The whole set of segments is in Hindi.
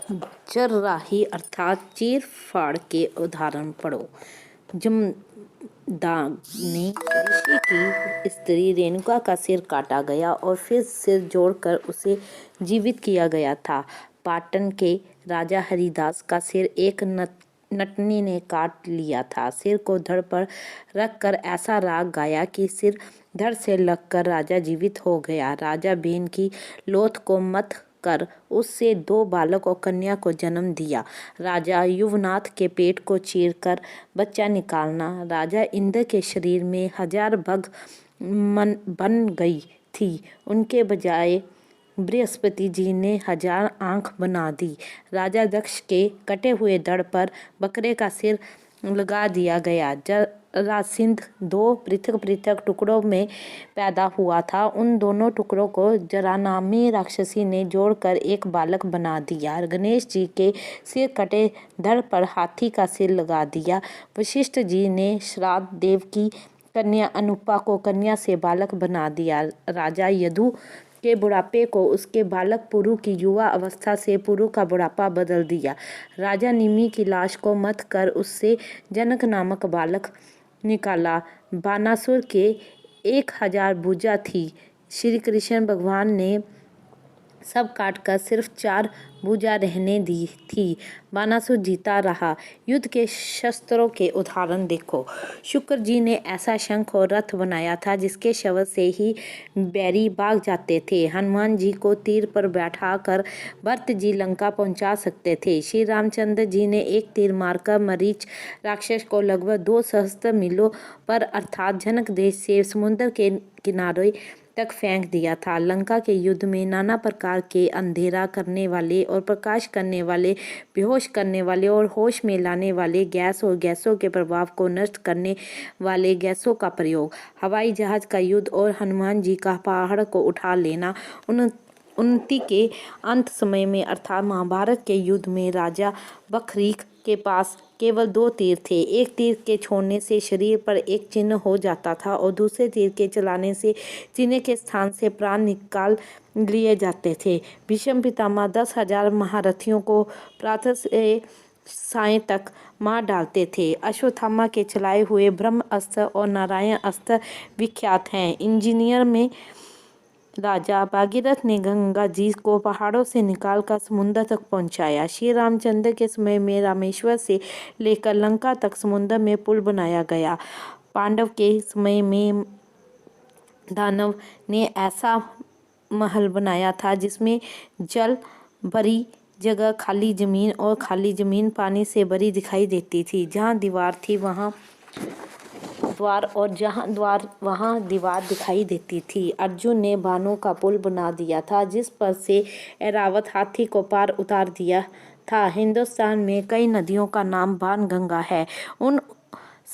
जरराही अर्थात चीर फाड़ के उदाहरण पढ़ो। जमदग्नि ऋषि की स्त्री रेणुका का सिर काटा गया और फिर सिर जोड़कर उसे जीवित किया गया था। पाटन के राजा हरिदास का सिर एक नटनी ने काट लिया था। सिर को धड़ पर रखकर ऐसा राग गाया कि सिर धड़ से लगकर राजा जीवित हो गया। राजा बेन की लोथ को मत कर उससे 2 बालक और कन्या को जन्म दिया। राजा युवनाथ के पेट को चीरकर बच्चा निकालना। राजा इंद्र के शरीर में 1000 भग बन गई थी, उनके बजाय बृहस्पति जी ने 1000 आंख बना दी। राजा दक्ष के कटे हुए धड़ पर बकरे का सिर लगा दिया गया। जरासंध 2 पृथक पृथक टुकड़ों में पैदा हुआ था। उन दोनों टुकड़ों को जरा नामी राक्षसी ने जोड़कर एक बालक बना दिया। गणेश जी के सिर कटे धड़ पर हाथी का सिर लगा दिया। वशिष्ठ जी ने श्राद्ध देव की कन्या अनुपा को कन्या से बालक बना दिया। राजा यदु के बुढ़ापे को उसके बालक पुरु की युवा अवस्था से पुरु का बुढ़ापा बदल दिया। राजा निमि की लाश को मत कर उससे जनक नामक बालक निकाला। बानासुर के 1000 भुजा थी। श्री कृष्ण भगवान ने सब काटकर सिर्फ 4 भुजा रहने दी थी। बानासुर जीता रहा। युद्ध के शस्त्रों के उदाहरण देखो। शुक्र जी ने ऐसा शंख और रथ बनाया था जिसके शब्द से ही बैरी भाग जाते थे। हनुमान जी को तीर पर बैठाकर भरत जी लंका पहुंचा सकते थे। श्री रामचंद्र जी ने एक तीर मारकर मरीच राक्षस को लगभग 2 सहस्त्र मीलों पर अर्थात जनक देश से समुद्र के किनारे तक फेंक दिया था। लंका के युद्ध में नाना प्रकार के अंधेरा करने वाले और प्रकाश करने वाले, बेहोश करने वाले और होश में लाने वाले गैस और गैसों के प्रभाव को नष्ट करने वाले गैसों का प्रयोग, हवाई जहाज का युद्ध और हनुमान जी का पहाड़ को उठा लेना। उन्नति के अंत समय में अर्थात महाभारत के युद्ध में राजा बखरीक के पास केवल 2 तीर थे। एक तीर के छोड़ने से शरीर पर एक चिन्ह हो जाता था और दूसरे तीर के चलाने से चिन्ह के स्थान से प्राण निकाल लिए जाते थे। भीष्म पितामह 10,000 महारथियों को प्रातः से सायं तक मार डालते थे। अश्वत्थामा के चलाए हुए ब्रह्म अस्त्र और नारायण अस्त्र विख्यात हैं। इंजीनियर में राजा भागीरथ ने गंगा जी को पहाड़ों से निकालकर समुद्र तक पहुंचाया। श्री रामचंद्र के समय में रामेश्वर से लेकर लंका तक समुद्र में पुल बनाया गया। पांडव के समय में दानव ने ऐसा महल बनाया था जिसमें जल भरी जगह खाली जमीन और खाली जमीन पानी से भरी दिखाई देती थी। जहाँ दीवार थी वहाँ द्वार और जहाँ द्वार वहाँ दीवार दिखाई देती थी। अर्जुन ने बाणों का पुल बना दिया था जिस पर से ऐरावत हाथी को पार उतार दिया था। हिंदुस्तान में कई नदियों का नाम बाण गंगा है। उन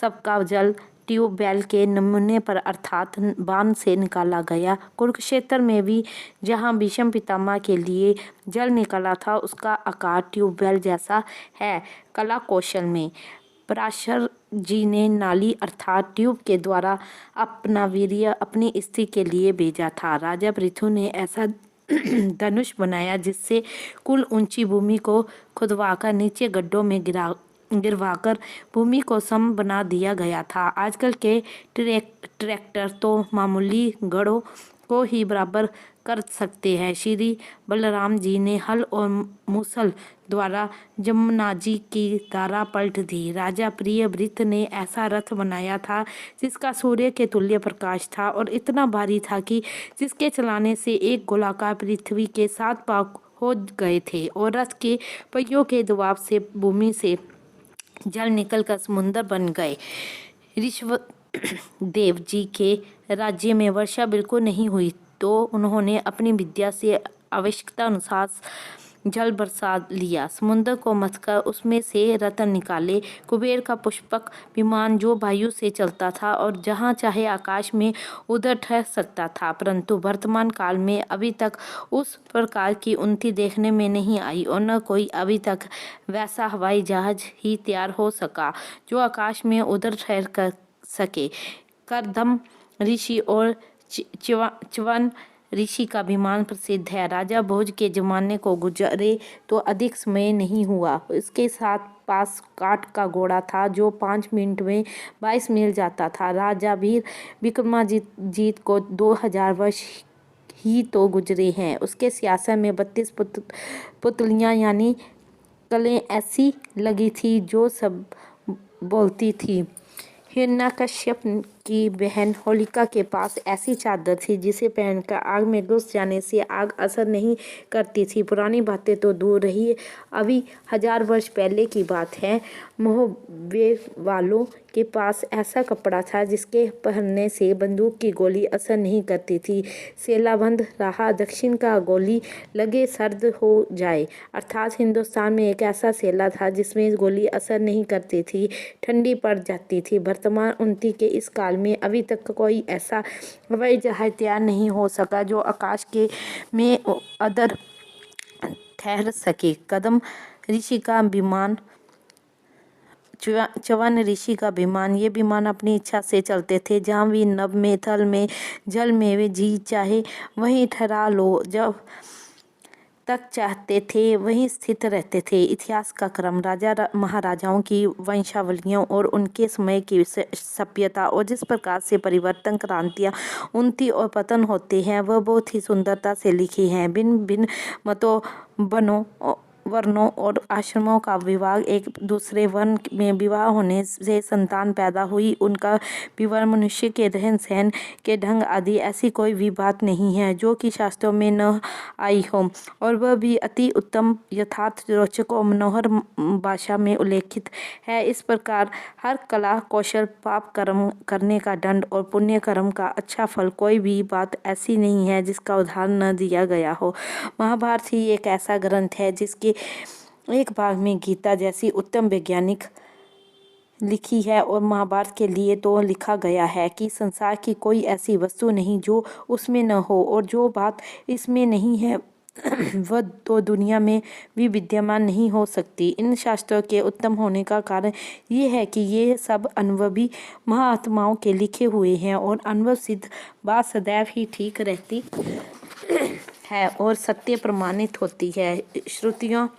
सबका जल ट्यूबवेल के नमूने पर अर्थात बाण से निकाला गया। कुरुक्षेत्र में भी जहाँ भीष्म पितामह के लिए जल निकला था उसका आकार ट्यूबवेल जैसा है। कला कौशल में पराशर जी ने नाली अर्थात ट्यूब के द्वारा अपना वीर्य अपनी स्त्री के लिए भेजा था। राजा पृथु ने ऐसा धनुष बनाया जिससे कुल ऊंची भूमि को खुदवाकर नीचे गड्ढों में गिरवाकर भूमि को सम बना दिया गया था। आजकल के ट्रैक्टर तो मामूली गढ़ों को ही बराबर कर सकते हैं। श्री बलराम जी ने हल और मुसल द्वारा जमुना जी की धारा पलट दी। राजा प्रियव्रत ने ऐसा रथ बनाया था जिसका सूर्य के तुल्य प्रकाश था और इतना भारी था कि जिसके चलाने से एक गोलाकार पृथ्वी के 7 भाग हो गए थे और रथ के पहियों के दबाव से भूमि से जल निकलकर समुद्र बन गए। ऋषभदेव जी के राज्य में वर्षा बिल्कुल नहीं हुई तो उन्होंने अपनी विद्या से आवश्यकता अनुसार जल बरसा लिया। समुद्र को मथकर उसमें से रतन निकाले। कुबेर का पुष्पक विमान जो वायु से चलता था और जहाँ चाहे आकाश में उधर ठहर सकता था, परंतु वर्तमान काल में अभी तक उस प्रकार की उन्नति देखने में नहीं आई और न कोई अभी तक वैसा हवाई जहाज ही तैयार हो सका जो आकाश में उधर ठहर कर सके। करदम ऋषि और च्यवन ऋषि का विमान प्रसिद्ध है। राजा भोज के जमाने को गुजरे तो अधिक समय नहीं हुआ। इसके साथ पास काठ का घोड़ा था जो 5 मिनट में 22 मील जाता था। राजा वीर विक्रमाजीत को 2000 वर्ष ही तो गुजरे हैं। उसके सियासत में 32 पुतलियां यानी कलें ऐसी लगी थी जो सब बोलती थी। हिरण्यकश्यप की बहन होलिका के पास ऐसी चादर थी जिसे पहनकर आग में घुस जाने से आग असर नहीं करती थी। पुरानी बातें तो दूर रही, अभी 1000 वर्ष पहले की बात है। मोहब्बे वालों के पास ऐसा कपड़ा था जिसके पहनने से बंदूक की गोली असर नहीं करती थी। सेलाबंद रहा दक्षिण का गोली लगे सर्द हो जाए, अर्थात हिंदुस्तान में एक ऐसा सेला था जिसमें गोली असर नहीं करती थी, ठंडी पड़ जाती थी। वर्तमान उन्नति के इस काल में अभी तक कोई ऐसा हवाई जहाज तैयार नहीं हो सका जो आकाश के में अदर ठहर सके। कदम ऋषि का विमान, च्यवन ऋषि का विमान, ये विमान अपनी इच्छा से चलते थे। जहाँ भी नभ में, थल में, जल में वे जी चाहे वहीं ठहरा लो, जब तक चाहते थे वहीं स्थित रहते थे। इतिहास का क्रम, राजा महाराजाओं की वंशावलियों और उनके समय की सभ्यता और जिस प्रकार से परिवर्तन, क्रांतियाँ, उन्नति और पतन होते हैं वह बहुत ही सुंदरता से लिखी हैं। भिन्न भिन्न मतों, वर्णों और आश्रमों का विवाह, एक दूसरे वर्ण में विवाह होने से संतान पैदा हुई, उनका विवरण, मनुष्य के रहन सहन के ढंग आदि ऐसी कोई भी बात नहीं है जो कि शास्त्रों में न आई हो, और वह भी अति उत्तम, यथार्थ, रोचक और मनोहर भाषा में उल्लेखित है। इस प्रकार हर कला कौशल, पाप कर्म करने का दंड और पुण्य कर्म का अच्छा फल, कोई भी बात ऐसी नहीं है जिसका उदाहरण न दिया गया हो। महाभारत ही एक ऐसा ग्रंथ है जिसके एक भाग में गीता जैसी उत्तम वैज्ञानिक लिखी है, और महाभारत के लिए तो लिखा गया है कि संसार की कोई ऐसी वस्तु नहीं जो उसमें न हो, और जो बात इसमें नहीं है वह तो दुनिया में भी विद्यमान नहीं हो सकती। इन शास्त्रों के उत्तम होने का कारण ये है कि ये सब अनुभवी महात्माओं के लिखे हुए हैं, और अनुभव सिद्ध बात सदैव ही ठीक रहती है और सत्य प्रमाणित होती है। श्रुतियाँ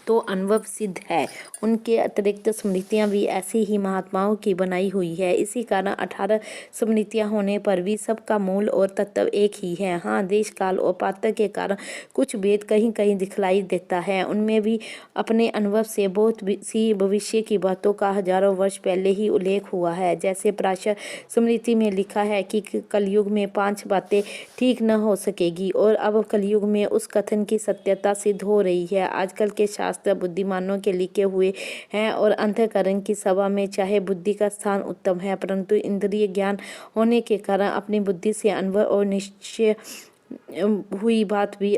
तो अनुभव सिद्ध है, उनके अतिरिक्त स्मृतियाँ भी ऐसी ही महात्माओं की बनाई हुई है। इसी कारण 18 स्मृतियाँ होने पर भी सबका मूल और तत्व एक ही है। हाँ, देश काल और पात्र के कारण कुछ भेद कहीं कहीं दिखलाई देता है। उनमें भी अपने अनुभव से बहुत सी भविष्य की बातों का हजारों वर्ष पहले ही उल्लेख हुआ है। जैसे प्राचीन स्मृति में लिखा है कि कलयुग में 5 बातें ठीक न हो सकेगी, और अब कलयुग में उस कथन की सत्यता सिद्ध हो रही है। आजकल के शास्त्र बुद्धिमानों के लिखे हुए हैं, और अंतःकरण की सभा में चाहे बुद्धि का स्थान उत्तम है, परंतु इंद्रिय ज्ञान होने के कारण अपनी बुद्धि से अनुभव और निश्चय हुई बात भी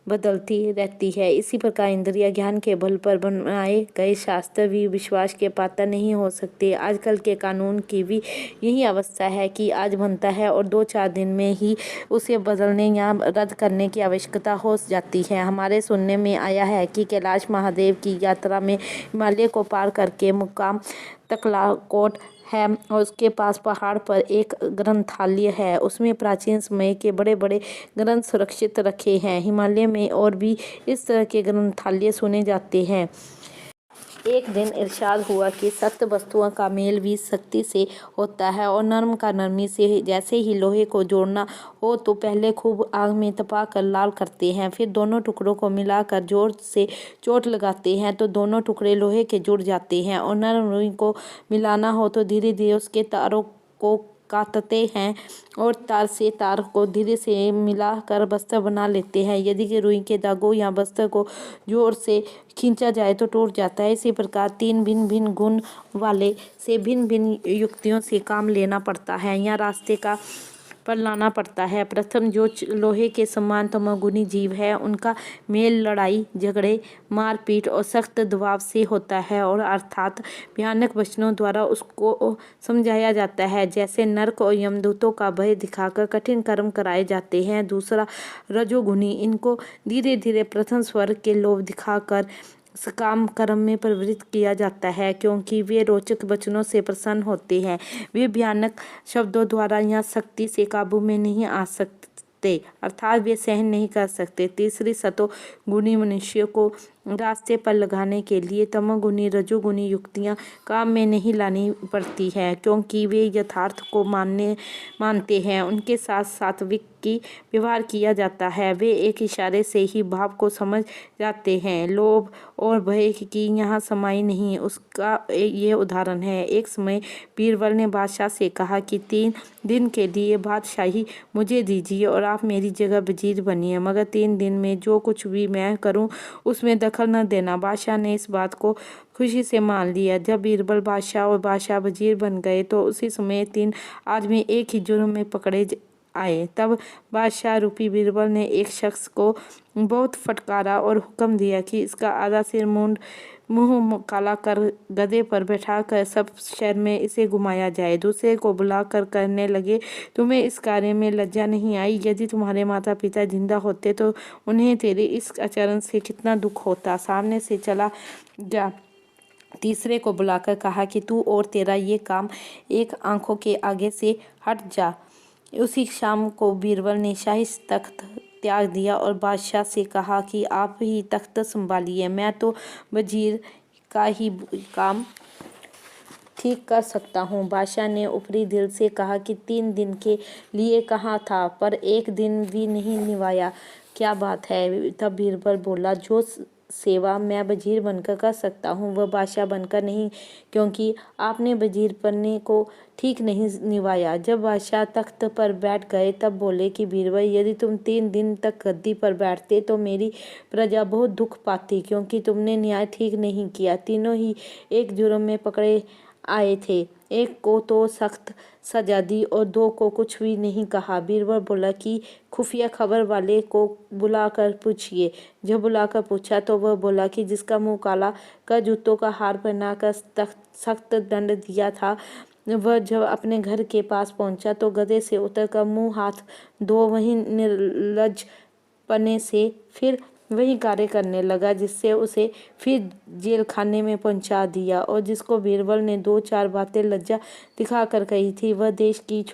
बदलती रहती है। इसी प्रकार इंद्रिय ज्ञान के बल पर बनाए गए शास्त्र भी विश्वास के पात्र नहीं हो सकते। आजकल के कानून की भी यही अवस्था है कि आज बनता है और 2-4 दिन में ही उसे बदलने या रद्द करने की आवश्यकता हो जाती है। हमारे सुनने में आया है कि कैलाश महादेव की यात्रा में हिमालय को पार करके मुकाम तकलाकोट है, और उसके पास पहाड़ पर एक ग्रंथालय है। उसमें प्राचीन समय के बड़े बड़े ग्रंथ सुरक्षित रखे हैं। हिमालय में और भी इस तरह के ग्रंथालय सुने जाते हैं। एक दिन इरशाद हुआ कि सख्त वस्तुओं का मेल भी सख्ती से होता है, और नर्म का नरमी से। जैसे ही लोहे को जोड़ना हो तो पहले खूब आग में तपा कर लाल करते हैं, फिर दोनों टुकड़ों को मिलाकर जोर से चोट लगाते हैं तो दोनों टुकड़े लोहे के जुड़ जाते हैं। और नरम रुई को मिलाना हो तो धीरे धीरे उसके तारों को काटते हैं, और तार से तार को धीरे से मिलाकर बस्तर बना लेते हैं। यदि कि रुई के धागों या बस्तर को जोर से खींचा जाए तो टूट जाता है। इसी प्रकार 3 भिन्न भिन्न गुण वाले से भिन्न भिन्न युक्तियों से काम लेना पड़ता है या रास्ते का पर लाना पड़ता है। प्रथम जो लोहे के समान तमोगुणी जीव है, उनका मेल लड़ाई झगड़े, मारपीट और सख्त दबाव से होता है, और अर्थात भयानक वचनों द्वारा उसको समझाया जाता है। जैसे नरक और यमदूतों का भय दिखाकर कठिन कर्म कराए जाते हैं। दूसरा रजोगुणी, इनको धीरे धीरे प्रथम स्वर्ग के लोभ दिखाकर सकाम कर्म में प्रवृत्त किया जाता है, क्योंकि वे रोचक वचनों से प्रसन्न होते हैं। वे भयानक शब्दों द्वारा या शक्ति से काबू में नहीं आ सकते, अर्थात वे सहन नहीं कर सकते। तीसरी सतो गुणी मनुष्य को रास्ते पर लगाने के लिए तमोगुणी रजोगुणी युक्तियां काम में नहीं लानी पड़ती है, क्योंकि वे यथार्थ को मानते हैं। उनके साथ सात्विक की व्यवहार किया जाता है। वे एक इशारे से ही भाव को समझ जाते हैं। लोभ और भय की यहाँ समाई नहीं, उसका ये उदाहरण है। एक समय बीरबल ने बादशाह से कहा कि 3 दिन के लिए बादशाही मुझे दीजिए और आप मेरी जगह वजीर बनिए, मगर 3 दिन में जो कुछ भी मैं करूं उसमें दखल न देना। बादशाह ने इस बात को खुशी से मान लिया। जब बीरबल बादशाह और बादशाह वजीर बन गए तो उसी समय 3 आदमी एक ही जुर्म में पकड़े आए। तब बादशाह रूपी बीरबल ने एक शख्स को बहुत फटकारा और हुक्म दिया कि इसका आधा सिर मुंह काला कर गधे पर बैठा कर सब शहर में इसे घुमाया जाए। दूसरे को बुलाकर कहने लगे, तुम्हें इस कार्य में लज्जा नहीं आई? यदि तुम्हारे माता पिता जिंदा होते तो उन्हें तेरे इस आचरण से कितना दुख होता। सामने से चला जा। तीसरे को बुलाकर कहा कि तू और तेरा ये काम एक आंखों के आगे से हट जा। उसी शाम को बीरबल ने शाही तख्त त्याग दिया और बादशाह से कहा कि आप ही तख्त संभालिए, मैं तो वजीर का ही काम ठीक कर सकता हूँ। बादशाह ने ऊपरी दिल से कहा कि 3 दिन के लिए कहा था, पर 1 दिन भी नहीं निभाया, क्या बात है? तब बीरबल बोला, जो सेवा मैं वजीर बनकर कर सकता हूँ वह बादशाह बनकर नहीं, क्योंकि आपने वजीर बनने को ठीक नहीं निभाया। जब बादशाह तख्त पर बैठ गए तब बोले कि बीरबल, यदि तुम 3 दिन तक गद्दी पर बैठते तो मेरी प्रजा बहुत दुख पाती, क्योंकि तुमने न्याय ठीक नहीं किया। तीनों ही एक जुर्म में पकड़े आए थे, एक को तो सख्त सजा दी और 2 को कुछ भी नहीं कहा। बीरबल बोला कि खुफिया खबर वाले को बुलाकर पूछिए। जब बुलाकर पूछा तो वह बोला कि जिसका मुंह काला कर जूतों का हार पहनाकर सख्त दंड दिया था, वह जब अपने घर के पास पहुंचा तो गधे से उतरकर मुंह हाथ धो वहीं निर्लज पने से फिर वही कार्य करने लगा, जिससे उसे फिर जेल खाने में पहुंचा दिया। और जिसको बीरबल ने 2-4 बातें लज्जा दिखाकर कही थी, वह देश की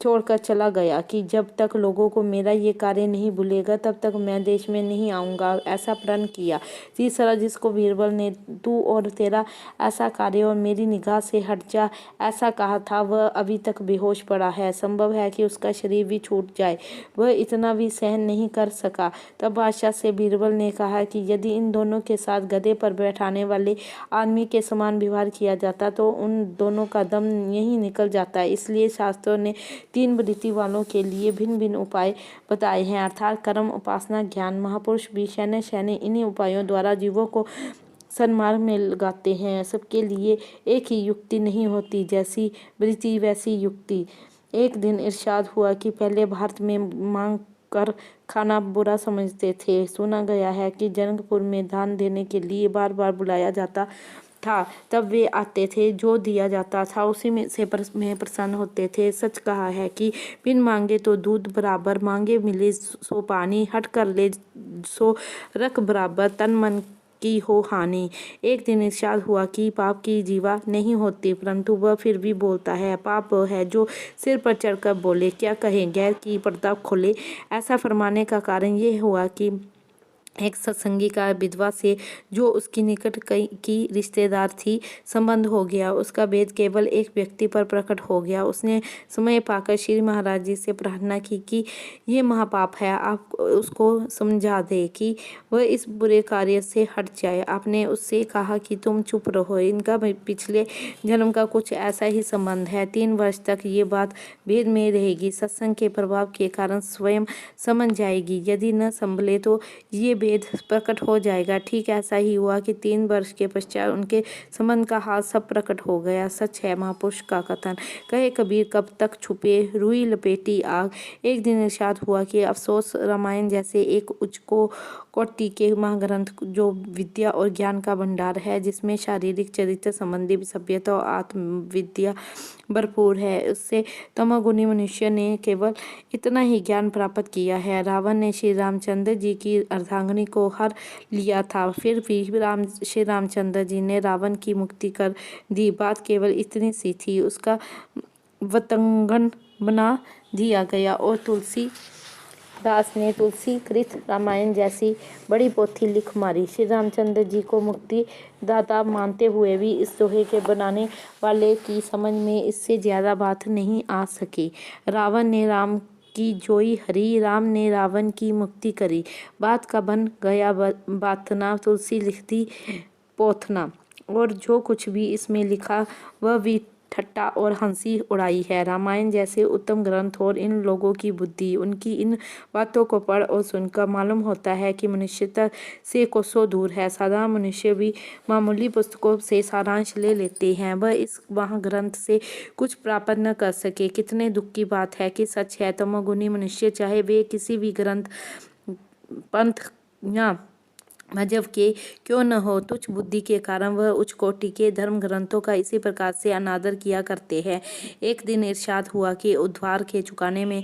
छोड़कर चला गया कि जब तक लोगों को मेरा ये कार्य नहीं भूलेगा तब तक मैं देश में नहीं आऊँगा, ऐसा प्रण किया। तीसरा, जिसको बीरबल ने तू और तेरा ऐसा कार्य और मेरी निगाह से हट जा ऐसा कहा था, वह अभी तक बेहोश पड़ा है। संभव है कि उसका शरीर भी छूट जाए, वह इतना भी सहन नहीं कर सका। तब बादशाह से बीरबल ने कहा कि यदि इन दोनों के साथ गधे पर बैठाने वाले आदमी के समान व्यवहार किया जाता तो उन दोनों का दम यहीं निकल जाता। इसलिए शास्त्रों ने 3 वृत्ति वालों के लिए भिन्न भिन्न उपाय बताए हैं, अर्थात कर्म, उपासना, ज्ञान। महापुरुष भी शयने इन्हीं उपायों द्वारा जीवों को सन्मार्ग में लगाते हैं। सबके लिए एक ही युक्ति नहीं होती, जैसी वृत्ति वैसी युक्ति। एक दिन इरशाद हुआ कि पहले भारत में मांग कर खाना बुरा समझते थे। सुना गया है कि जनकपुर में दान देने के लिए बार बार बुलाया जाता था, तब वे आते थे, जो दिया जाता था उसी में से में प्रसन्न होते थे। सच कहा है कि बिन मांगे तो दूध बराबर, मांगे मिले सो पानी, हट कर ले सो रख बराबर, तन मन की हो हानि। एक दिन इरशाद हुआ कि पाप की जीवा नहीं होती, परंतु वह फिर भी बोलता है। पाप वह है जो सिर पर चढ़कर बोले, क्या कहें, गैर की पर्दा खोले। ऐसा फरमाने का कारण ये हुआ कि एक सत्संगी का विधवा से, जो उसकी निकट की रिश्तेदार थी, संबंध हो गया। उसका भेद केवल एक व्यक्ति पर प्रकट हो गया। उसने समय पाकर श्री महाराज जी से प्रार्थना की कि ये महापाप है, आप उसको समझा दे कि वह इस बुरे कार्य से हट जाए। आपने उससे कहा कि तुम चुप रहो, इनका पिछले जन्म का कुछ ऐसा ही संबंध है। 3 वर्ष तक ये बात भेद में रहेगी। सत्संग के प्रभाव के कारण स्वयं समझ जाएगी, यदि न संभले तो ये भेद प्रकट हो जाएगा। ठीक ऐसा ही हुआ कि 3 वर्ष के पश्चात उनके संबंध का हाल सब प्रकट हो गया। सच है महापुरुष का कथन, कहे कबीर कब तक छुपे रुई लपेटी आग। एक दिन इरशाद हुआ कि अफसोस, रामायण जैसे एक उच्च कोटि के महाग्रंथ जो विद्या और ज्ञान का भंडार है, जिसमें शारीरिक चरित्र संबंधी सभ्यता और आत्मविद्या भरपूर है, उससे तमोगुणी मनुष्य ने केवल इतना ही ज्ञान प्राप्त किया है। रावण ने श्री रामचंद्र जी की अर्धांगनी अर्धांगिनी को हर लिया था। फिर भी श्री रामचंद्र जी ने रावण की मुक्ति कर दी। बात केवल इतनी सी थी, उसका वतंगन बना दिया गया और तुलसीदास ने तुलसीकृत रामायण जैसी बड़ी पोथी लिख मारी। श्री रामचंद्र जी को मुक्ति दाता मानते हुए भी इस दोहे के बनाने वाले की समझ में इससे ज्यादा बात नहीं आ सकी। रावण ने राम की जोई हरी, राम ने रावण की मुक्ति करी। बात का बन गया बातना, तुलसी लिखती पोथना, और जो कुछ भी इसमें लिखा वह भी ठट्टा और हंसी उड़ाई है। रामायण जैसे उत्तम ग्रंथ और इन लोगों की बुद्धि, उनकी इन बातों को पढ़ और सुनकर मालूम होता है कि मनुष्यता से कोसों दूर है। साधारण मनुष्य भी मामूली पुस्तकों से सारांश ले लेते हैं, वह इस महाग्रंथ से कुछ प्राप्त न कर सके। कितने दुख की बात है कि सच है, तमोगुणी मनुष्य चाहे वे किसी भी ग्रंथ, पंथ या मजहब के क्यों न हो, तुच्छ बुद्धि के कारण वह उच्च कोटि के धर्म ग्रंथों का इसी प्रकार से अनादर किया करते हैं। एक दिन इरशाद हुआ कि उद्धार के चुकाने में,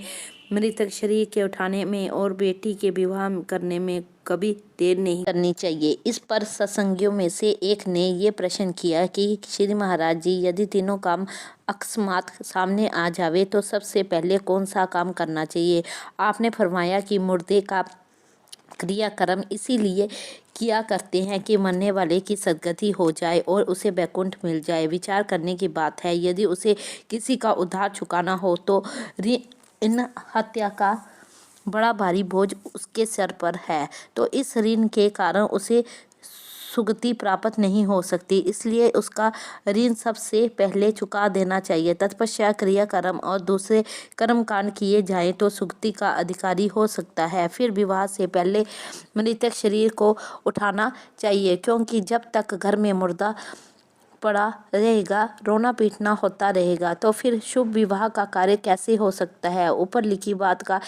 मृतक शरीर के उठाने में और बेटी के विवाह करने में कभी देर नहीं करनी चाहिए। इस पर सत्संगियों में से एक ने ये प्रश्न किया कि श्री महाराज जी, यदि तीनों काम अकस्मात सामने आ जावे तो सबसे पहले कौन सा काम करना चाहिए? आपने फरमाया कि मुर्दे का क्रियाक्रम इसीलिए किया करते हैं कि मरने वाले की सद्गति हो जाए और उसे वैकुंठ मिल जाए। विचार करने की बात है, यदि उसे किसी का उद्धार चुकाना हो तो इन हत्या का बड़ा भारी बोझ उसके सर पर है, तो इस ऋण के कारण उसे सुगति प्राप्त नहीं हो सकती, इसलिए उसका ऋण सबसे पहले चुका देना चाहिए। तत्पश्चात क्रियाकर्म और दूसरे कर्मकांड किए जाएं तो सुगति का अधिकारी हो सकता है। फिर विवाह से पहले मृतक शरीर को उठाना चाहिए, क्योंकि जब तक घर में मुर्दा पड़ा रहेगा, रोना पीटना होता रहेगा, तो फिर शुभ विवाह का कार्य कैसे हो सकता है। ऊपर लिखी बात का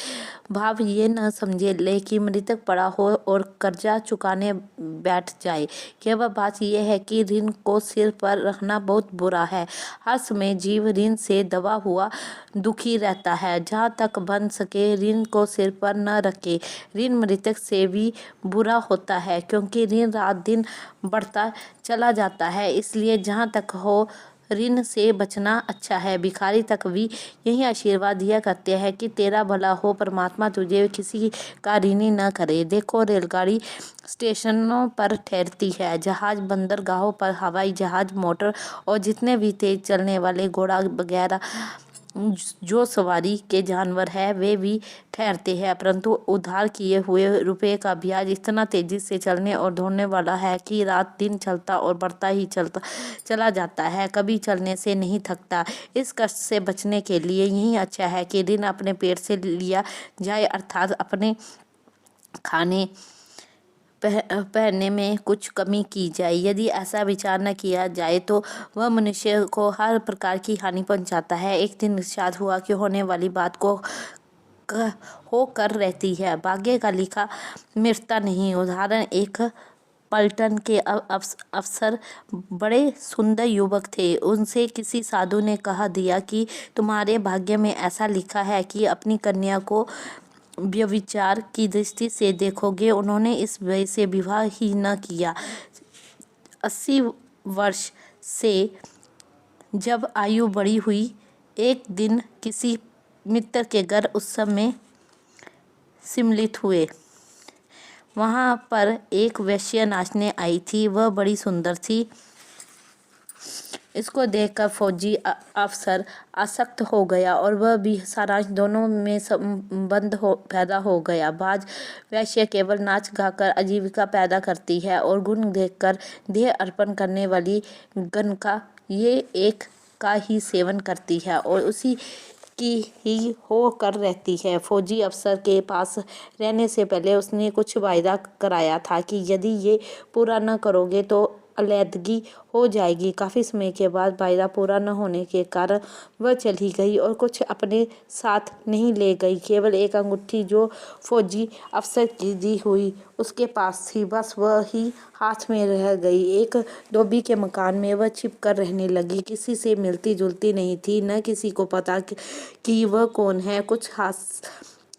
भाव ये न समझे ले कि मृतक पड़ा हो और कर्जा चुकाने बैठ जाए। केवल बात यह है कि ऋण को सिर पर रखना बहुत बुरा है। हर समय जीव ऋण से दबा हुआ दुखी रहता है। जहाँ तक बन सके ऋण को सिर पर न रखे। ऋण मृतक से भी बुरा होता है, क्योंकि ऋण रात दिन बढ़ता चला जाता है, इसलिए जहाँ तक हो ऋण से बचना अच्छा है। भिखारी तक भी यही आशीर्वाद दिया करते हैं कि तेरा भला हो, परमात्मा तुझे किसी का ऋणी न करे। देखो, रेलगाड़ी स्टेशनों पर ठहरती है, जहाज बंदरगाहों पर, हवाई जहाज, मोटर और जितने भी तेज चलने वाले घोड़ा वगैरह जो सवारी के जानवर है वे भी ठहरते हैं, परंतु उधार किए हुए रुपए का ब्याज इतना तेजी से चलने और दौड़ने वाला है कि रात दिन चलता और बढ़ता ही चला जाता है, कभी चलने से नहीं थकता। इस कष्ट से बचने के लिए यही अच्छा है कि ऋण अपने पेट से लिया जाए, अर्थात अपने खाने पहनने में कुछ कमी की जाए। यदि ऐसा विचार न किया जाए तो वह मनुष्य को हर प्रकार की हानि पहुंचाता है। एक दिन इरशाद हुआ कि होने वाली बात को हो कर रहती है, भाग्य का लिखा मिटता नहीं। उदाहरण, एक पलटन के अफसर बड़े सुंदर युवक थे। उनसे किसी साधु ने कहा दिया कि तुम्हारे भाग्य में ऐसा लिखा है कि अपनी कन्या को व्यभिचार की दृष्टि से देखोगे। उन्होंने इस वजह से विवाह ही न किया। 80 वर्ष से जब आयु बड़ी हुई, एक दिन किसी मित्र के घर उत्सव में सम्मिलित हुए। वहां पर एक वेश्या नाचने आई थी, वह बड़ी सुंदर थी। इसको देखकर फौजी अफसर आसक्त हो गया और वह भी सारांश, दोनों में संबंध पैदा हो गया। बाज वैश्य केवल नाच गाकर आजीविका पैदा करती है और गुण देखकर देह अर्पण करने वाली गणका ये एक का ही सेवन करती है और उसी की ही हो कर रहती है। फौजी अफसर के पास रहने से पहले उसने कुछ वायदा कराया था कि यदि ये पूरा न करोगे तो अलैदगी हो जाएगी। काफ़ी समय के बाद वायदा पूरा न होने के कारण वह चली गई और कुछ अपने साथ नहीं ले गई, केवल एक अंगूठी जो फौजी अफसर की दी हुई उसके पास थी, बस वह ही हाथ में रह गई। एक धोबी के मकान में वह छिप कर रहने लगी, किसी से मिलती जुलती नहीं थी, न किसी को पता कि वह कौन है। कुछ हाथ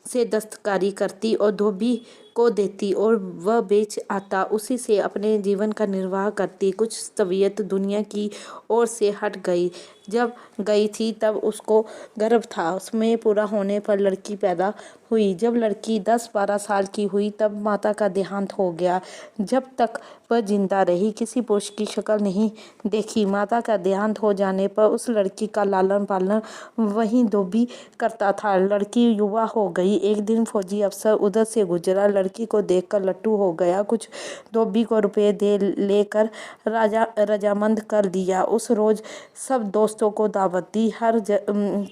से दस्तकारी करती और धोबी को देती और वह बेच आता। उसी से अपने जीवन का निर्वाह करती। कुछ तबीयत दुनिया की ओर से हट गई। जब गई थी तब उसको गर्व था। उसमें पूरा होने पर लड़की पैदा हुई। जब लड़की 10-12 साल की हुई तब माता का देहांत हो गया। जब तक वह जिंदा रही किसी पुरुष की शक्ल नहीं देखी। माता का देहांत हो जाने पर उस लड़की का लालन पालन वहीं धोबी करता था। लड़की युवा हो गई। एक दिन फौजी अफसर उधर से गुजरा। लड़की को देखकर लट्टू हो गया। कुछ धोबी को रुपए दे लेकर रजामंद कर दिया। उस रोज सब दोस्तों को दावत दी। हर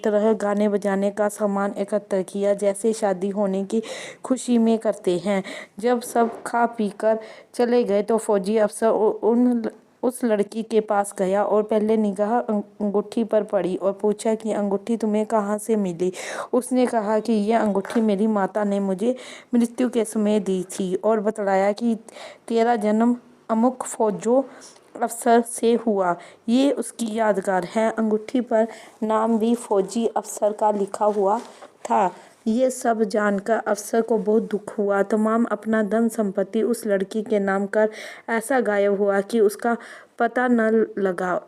तरह गाने बजाने का सामान एकत्र किया जैसे शादी होने की खुशी में करते हैं। जब सब खा पी कर चले गए तो फौजी अफसर उस लड़की के पास गया और पहले निगाह अंगूठी पर पड़ी और पूछा कि अंगूठी तुम्हें कहाँ से मिली। उसने कहा कि यह अंगूठी मेरी माता ने मुझे मृत्यु के समय दी थी और बतलाया कि तेरा जन्म अमुक फौजो अफसर से हुआ। ये उसकी यादगार है। अंगूठी पर नाम भी फौजी अफसर का लिखा हुआ था। ये सब जानकर अफसर को बहुत दुख हुआ। तमाम अपना धन संपत्ति उस लड़की के नाम कर ऐसा गायब हुआ कि उसका पता न लगा।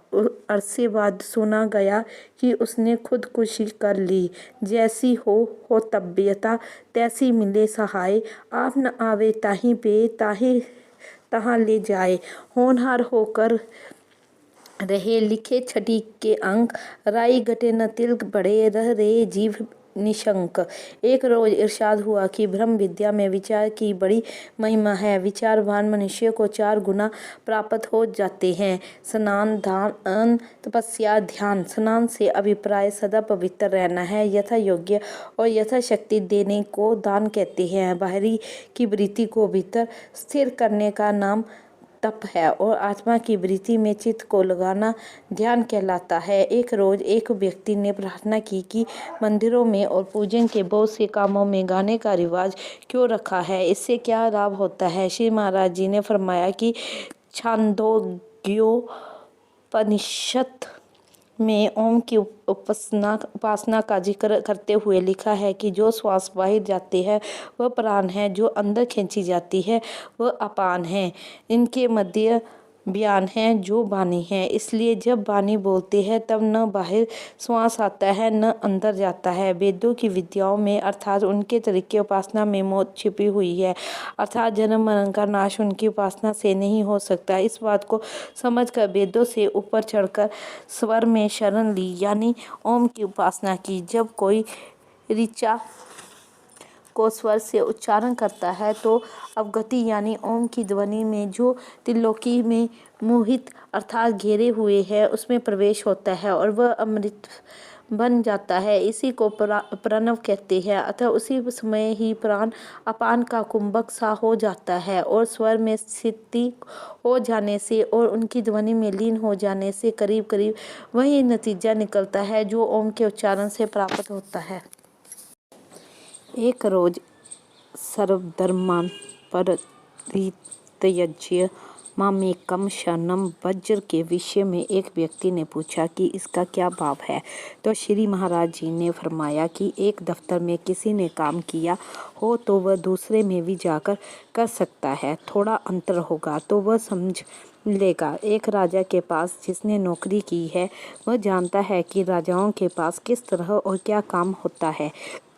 अरसे बाद सुना गया कि उसने खुदकुशी कर ली। जैसी हो तबीयता तैसी मिले सहाय। आप न आवे ताही पे ताही तहाँ ले जाए। होनहार होकर रहे लिखे छठी के अंक। राई घटे न तिल बढ़े रह रे जीव निशंक। एक रोज इरशाद हुआ कि ब्रह्म विद्या में विचार की बड़ी महिमा है। विचारवान मनुष्य को 4 गुना प्राप्त हो जाते हैं। स्नान दान तपस्या ध्यान। स्नान से अभिप्राय सदा पवित्र रहना है। यथा योग्य और यथाशक्ति देने को दान कहते हैं। बाहरी की वृत्ति को भीतर स्थिर करने का नाम तप है और आत्मा की वृत्ति में चित्त को लगाना ध्यान कहलाता है। एक रोज एक व्यक्ति ने प्रार्थना की कि मंदिरों में और पूजन के बहुत से कामों में गाने का रिवाज क्यों रखा है, इससे क्या लाभ होता है। श्री महाराज जी ने फरमाया कि छांदोग्योपनिषद में ओम की उपासना का जिक्र करते हुए लिखा है कि जो श्वास बाहर जाते हैं वह प्राण है, जो अंदर खींची जाती है वह अपान है। इनके मध्य बयान है जो वाणी है। इसलिए जब वाणी बोलते हैं तब न बाहर श्वास आता है न अंदर जाता है। वेदों की विद्याओं में अर्थात उनके तरीके उपासना में मौत छिपी हुई है, अर्थात जन्म मरण का नाश उनकी उपासना से नहीं हो सकता। इस बात को समझकर वेदों से ऊपर चढ़कर स्वर में शरण ली यानी ओम की उपासना की। जब कोई ऋचा को स्वर से उच्चारण करता है तो अवगति यानी ओम की ध्वनि में जो त्रिलोकी में मोहित अर्थात घेरे हुए है उसमें प्रवेश होता है और वह अमृत बन जाता है। इसी को प्रणव कहते हैं। अतः उसी समय ही प्राण अपान का कुंभक सा हो जाता है और स्वर में स्थिति हो जाने से और उनकी ध्वनि में लीन हो जाने से करीब करीब वही नतीजा निकलता है जो ओम के उच्चारण से प्राप्त होता है। एक रोज सर्वधर्मान् परित्यज्य मामेकं शरणं व्रज के विषय में एक व्यक्ति ने पूछा कि इसका क्या भाव है। तो श्री महाराज जी ने फरमाया कि एक दफ्तर में किसी ने काम किया हो तो वह दूसरे में भी जाकर कर सकता है। थोड़ा अंतर होगा तो वह समझ लेगा। एक राजा के पास जिसने नौकरी की है वह जानता है कि राजाओं के पास किस तरह और क्या काम होता है।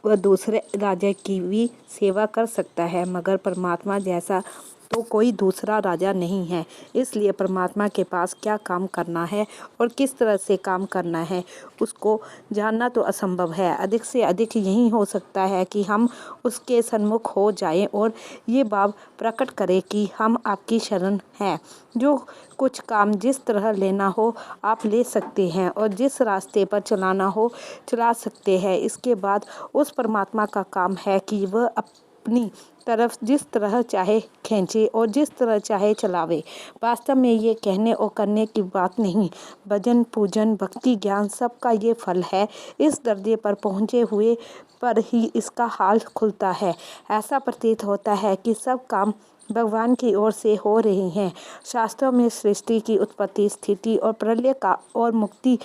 वह दूसरे राजा की भी सेवा कर सकता है, मगर परमात्मा जैसा तो कोई दूसरा राजा नहीं है। इसलिए परमात्मा के पास क्या काम करना है और किस तरह से काम करना है उसको जानना तो असंभव है। अधिक से अधिक यही हो सकता है कि हम उसके सन्मुख हो जाएं और ये भाव प्रकट करें कि हम आपकी शरण हैं। जो कुछ काम जिस तरह लेना हो आप ले सकते हैं और जिस रास्ते पर चलाना हो चला सकते हैं। इसके बाद उस परमात्मा का काम है कि वह अपनी तरफ जिस तरह चाहे खींचे और जिस तरह चाहे चलावे। वास्तव में ये कहने और करने की बात नहीं, भजन पूजन भक्ति ज्ञान सबका ये फल है। इस दर्जे पर पहुँचे हुए पर ही इसका हाल खुलता है। ऐसा प्रतीत होता है कि सब काम भगवान की ओर से हो रहे हैं। शास्त्रों में सृष्टि की उत्पत्ति स्थिति और प्रलय का और मुक्ति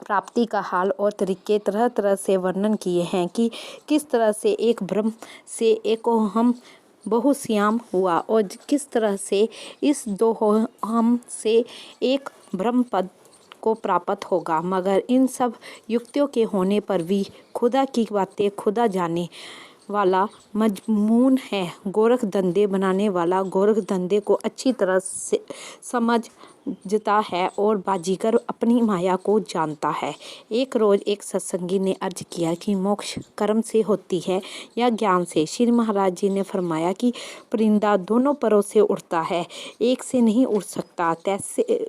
प्राप्ति का हाल और तरीके तरह तरह से वर्णन किए हैं कि किस तरह से एक ब्रह्म से एकोहम बहुश्याम हुआ और किस तरह से इस दोहम से एक ब्रह्म पद को प्राप्त होगा। मगर इन सब युक्तियों के होने पर भी खुदा की बातें खुदा जाने वाला मजमून है। गोरख धंधे बनाने वाला गोरख धंधे को अच्छी तरह से समझता है और बाजीगर अपनी माया को जानता है। एक रोज एक सत्संगी ने अर्ज किया कि मोक्ष कर्म से होती है या ज्ञान से। श्री महाराज जी ने फरमाया कि परिंदा दोनों परों से उड़ता है, एक से नहीं उड़ सकता।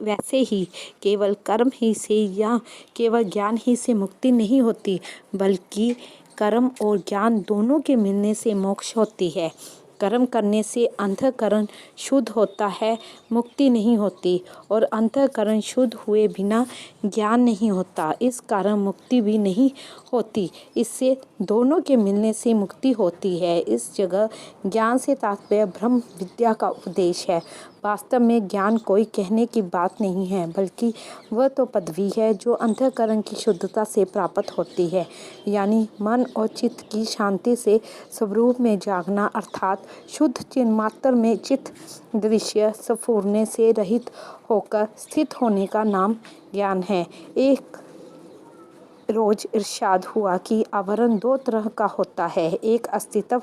वैसे ही केवल कर्म ही से या केवल ज्ञान ही से मुक्ति नहीं होती, बल्कि कर्म और ज्ञान दोनों के मिलने से मोक्ष होती है। कर्म करने से अंतःकरण शुद्ध होता है, मुक्ति नहीं होती, और अंतःकरण शुद्ध हुए बिना ज्ञान नहीं होता, इस कारण मुक्ति भी नहीं होती। इससे दोनों के मिलने से मुक्ति होती है। इस जगह ज्ञान से तात्पर्य ब्रह्म विद्या का उपदेश है। वास्तव में ज्ञान कोई कहने की बात नहीं है, बल्कि वह तो पदवी है जो अंतःकरण की शुद्धता से प्राप्त होती है, यानी मन और चित्त की शांति से स्वरूप में जागना, अर्थात शुद्ध चिन्मात्र में चित्त दृश्य स्फुरने से रहित होकर स्थित होने का नाम ज्ञान है। एक रोज इरशाद हुआ कि आवरण दो तरह का होता है, एक अस्तित्व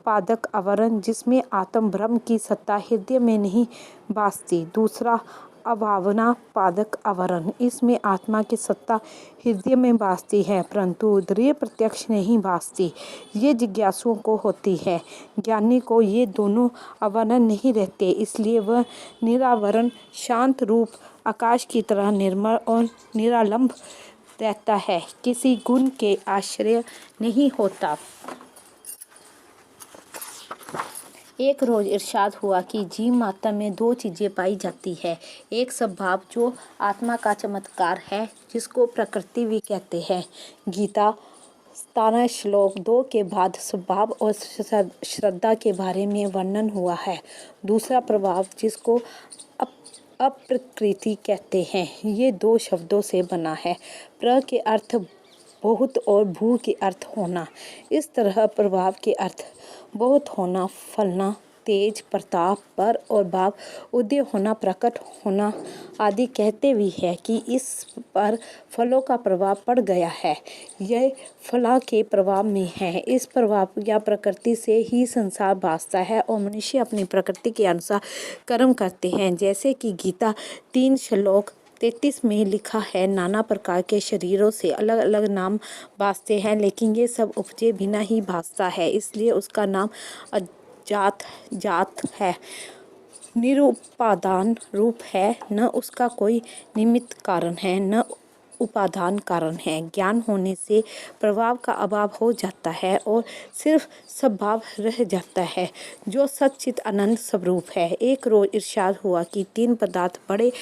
पादक आवरण जिसमें आत्म ब्रह्म की सत्ता हृदय में नहीं भासती, दूसरा अभावना पादक आवरण, इसमें आत्मा की सत्ता हृदय में भासती है परंतु दृढ़ प्रत्यक्ष नहीं भासती। ये जिज्ञासुओं को होती है, ज्ञानी को ये दोनों आवरण नहीं रहते, इसलिए वह निरावरण शांत रूप आकाश की तरह निर्मल और निरालंब रहता है, किसी गुण के आश्रय नहीं होता। एक रोज इरशाद हुआ कि जीव मात्र में दो चीज़ें पाई जाती है, एक स्वभाव जो आत्मा का चमत्कार है जिसको प्रकृति भी कहते हैं। गीता 17 श्लोक 2 के बाद स्वभाव और श्रद्धा के बारे में वर्णन हुआ है। दूसरा प्रभाव जिसको अप्रकृति कहते हैं, ये दो शब्दों से बना है। प्र के अर्थ बहुत और भू के अर्थ होना। इस तरह प्रभाव के अर्थ बहुत होना, फलना, तेज, प्रताप, पर और भाव, उदय होना, प्रकट होना आदि कहते भी है कि इस पर फलों का प्रभाव पड़ गया है। यह फला के प्रभाव में है। इस प्रभाव या प्रकृति से ही संसार भासता है और मनुष्य अपनी प्रकृति के अनुसार कर्म करते हैं। जैसे कि गीता 3 श्लोक 33 में लिखा है, नाना प्रकार के शरीरों से अलग अलग नाम भासते हैं, लेकिन ये सब उपजे बिना ही भासता है, इसलिए उसका नाम अजात जात है। निरुपादान रूप है, न उसका कोई निमित्त कारण है, न उपादान कारण है। ज्ञान होने से प्रभाव का अभाव हो जाता है और सिर्फ स्वभाव रह जाता है जो सच्चित अनंत स्वरूप है। एक रोज इरशाद हुआ कि 3 पदार्थ बड़े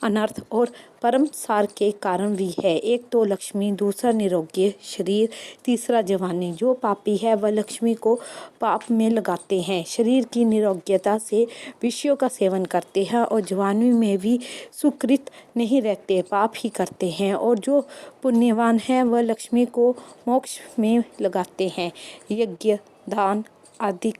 अनर्थ और परम सार के कारण भी है, एक तो लक्ष्मी, दूसरा निरोग्य शरीर, तीसरा जवानी। जो पापी है वह लक्ष्मी को पाप में लगाते हैं, शरीर की निरोग्यता से विषयों का सेवन करते हैं और जवानी में भी सुकृत नहीं रहते, पाप ही करते हैं। और जो पुण्यवान है वह लक्ष्मी को मोक्ष में लगाते हैं, यज्ञ, दान आदि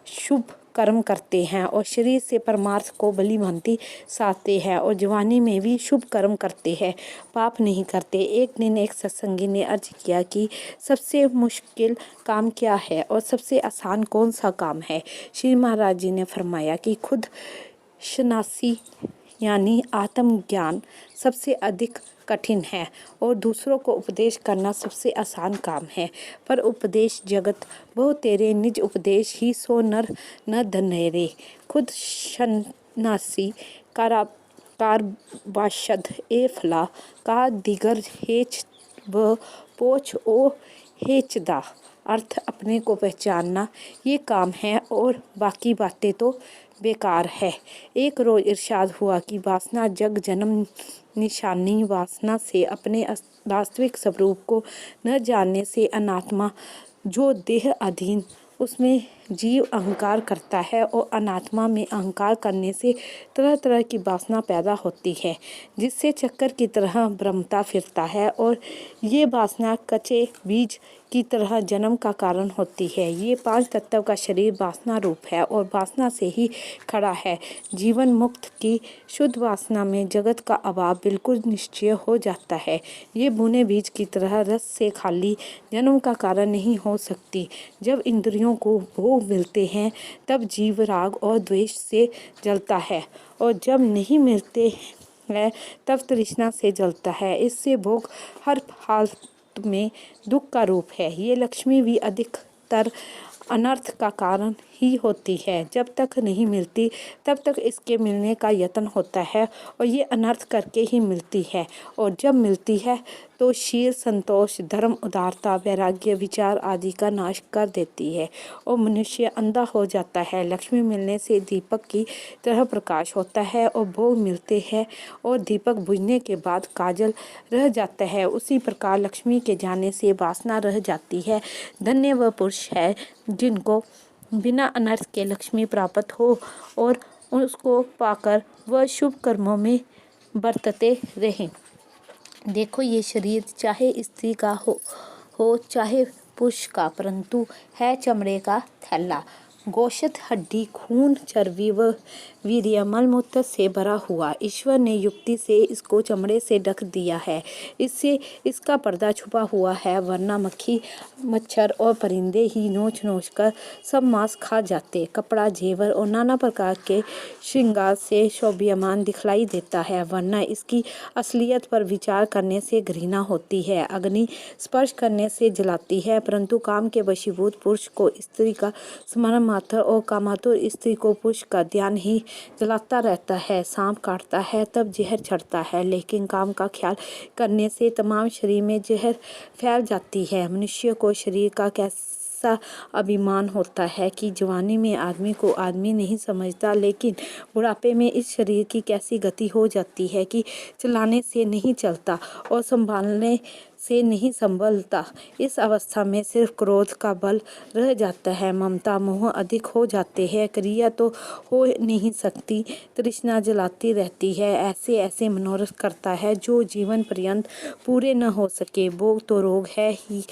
शुभ कर्म करते हैं और शरीर से परमार्थ को भली भांति साधते हैं और जवानी में भी शुभ कर्म करते हैं, पाप नहीं करते। एक दिन एक सत्संगी ने अर्ज किया कि सबसे मुश्किल काम क्या है और सबसे आसान कौन सा काम है। श्री महाराज जी ने फरमाया कि खुद शनासी यानी आत्मज्ञान सबसे अधिक कठिन है और दूसरों को उपदेश करना सबसे आसान काम है। पर उपदेश जगत बहु तेरे निज उपदेश ही सो नर न धनेरे। खुद सन्यासी कार बाशद ए फला का दिगर हेच व पोछ ओ हेचदा। अर्थ अपने को पहचानना ये काम है और बाकी बातें तो बेकार है। एक रोज इरशाद हुआ कि वासना जग जन्म निशानी, वासना से अपने वास्तविक स्वरूप को न जानने से अनात्मा जो देह अधीन उसमें जीव अहंकार करता है और अनात्मा में अहंकार करने से तरह तरह की वासना पैदा होती है, जिससे चक्कर की तरह भ्रमता फिरता है और ये वासना कच्चे बीज की तरह जन्म का कारण होती है। ये 5 तत्व का शरीर वासना रूप है और वासना से ही खड़ा है। जीवन मुक्त की शुद्ध वासना में जगत का अभाव बिल्कुल निश्चय हो जाता है। ये बुने बीज की तरह रस से खाली जन्म का कारण नहीं हो सकती। जब इंद्रियों को भोग मिलते हैं तब जीव राग और द्वेष से जलता है और जब नहीं मिलते हैं तब तृष्णा से जलता है। इससे भोग हर हाल में दुख का रूप है। ये लक्ष्मी भी अधिकतर अनर्थ का कारण ही होती है। जब तक नहीं मिलती तब तक इसके मिलने का यत्न होता है और ये अनर्थ करके ही मिलती है, और जब मिलती है तो शील, संतोष, धर्म, उदारता, वैराग्य, विचार आदि का नाश कर देती है और मनुष्य अंधा हो जाता है। लक्ष्मी मिलने से दीपक की तरह प्रकाश होता है और भोग मिलते हैं और दीपक बुझने के बाद काजल रह जाता है। उसी प्रकार लक्ष्मी के जाने से वासना रह जाती है। धन्य वह पुरुष है जिनको बिना अनर्थ के लक्ष्मी प्राप्त हो और उसको पाकर वह शुभ कर्मों में बरतते रहें। देखो, ये शरीर चाहे स्त्री का हो चाहे पुरुष का, परंतु है चमड़े का थैला। गोश्त, हड्डी, खून, चर्बी व वीर्य, मलमूत्र से भरा हुआ। ईश्वर ने युक्ति से इसको चमड़े से ढक दिया है। इससे इसका पर्दा छुपा हुआ है, वरना मक्खी, मच्छर और परिंदे ही नोच नोच कर सब मांस खा जाते। कपड़ा, जेवर और नाना प्रकार के श्रृंगार से शोभायमान दिखलाई देता है, वरना इसकी असलियत पर विचार करने से घृणा होती है। अग्नि स्पर्श करने से जलाती है, परंतु काम के वशीभूत पुरुष को स्त्री का स्मरण मात्र और कामातुर स्त्री को पुरुष का ध्यान ही जलाता रहता है। सांप काटता है तब जहर चढ़ता है, लेकिन काम का ख्याल करने से तमाम शरीर में जहर फैल जाती है। मनुष्य को शरीर का कैसा अभिमान होता है कि जवानी में आदमी को आदमी नहीं समझता, लेकिन बुढ़ापे में इस शरीर की कैसी गति हो जाती है कि चलाने से नहीं चलता और संभालने से नहीं संभलता। इस अवस्था में सिर्फ क्रोध का बल रह जाता है, ममता मोह अधिक हो जाते हैं, क्रिया तो हो नहीं सकती, तृष्णा जलाती रहती है। ऐसे ऐसे मनोरथ करता है जो जीवन पर्यंत पूरे न हो सके। भोग तो रोग है ही,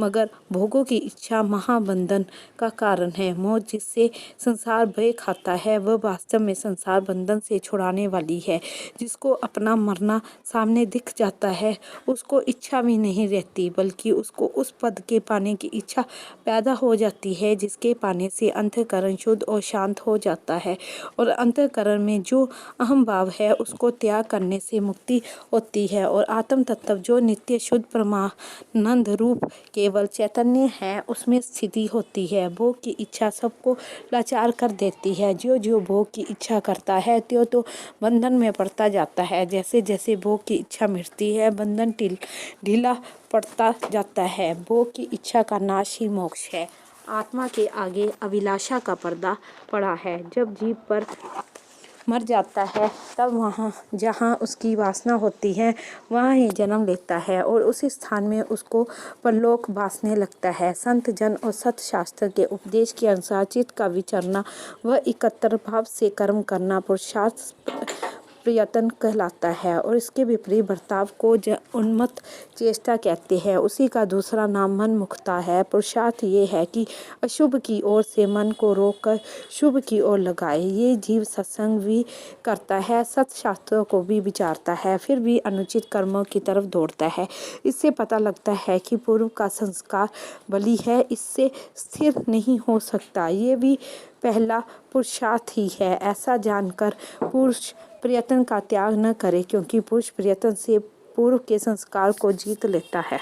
मगर भोगों की इच्छा महाबंधन का कारण है। मौत जिससे संसार भय खाता है वह वास्तव में संसार बंधन से छुड़ाने वाली है। जिसको अपना मरना सामने दिख जाता है उसको इच्छा भी नहीं रहती, बल्कि उसको उस पद के पाने की इच्छा पैदा हो जाती है जिसके पाने से अंतःकरण शुद्ध और शांत हो जाता है, और अंतःकरण में जो अहम भाव है उसको त्याग करने से मुक्ति होती है, और आत्म तत्व जो नित्य शुद्ध परमानंद रूप केवल चैतन्य है उसमें स्थिति होती है। भोग की इच्छा सबको लाचार कर देती है। जो जो भोग की इच्छा करता है त्यो तो बंधन में पड़ता जाता है। जैसे जैसे भोग की इच्छा मिटती है बंधन ढीला पड़ता जाता है। भोग की इच्छा का नाश ही मोक्ष है। आत्मा के आगे अभिलाषा का पर्दा पड़ा है। जब जीव पर मर जाता है तब वहाँ जहाँ उसकी वासना होती है वहाँ ही जन्म लेता है और उस स्थान में उसको परलोक भासने लगता है। संत जन और सत शास्त्र के उपदेश के अनुसार चित्त का विचरना व एकत्र भाव से कर्म करना पुरुषार्थ प्रयत्न कहलाता है, और इसके विपरीत बर्ताव को उन्मत्त चेष्टा कहते हैं। उसी का दूसरा नाम मन मुखता है। पुरुषार्थ ये है कि अशुभ की ओर से मन को रोककर शुभ की ओर लगाए। ये जीव सत्संग भी करता है, सत्शास्त्रों को भी विचारता है, फिर भी अनुचित कर्मों की तरफ दौड़ता है। इससे पता लगता है कि पूर्व का संस्कार बली है, इससे स्थिर नहीं हो सकता। ये भी पहला पुरुषार्थ ही है। ऐसा जानकर पुरुष प्रयत्न का त्याग न करे, क्योंकि पुरुष प्रयत्न से पूर्व के संस्कार को जीत लेता है।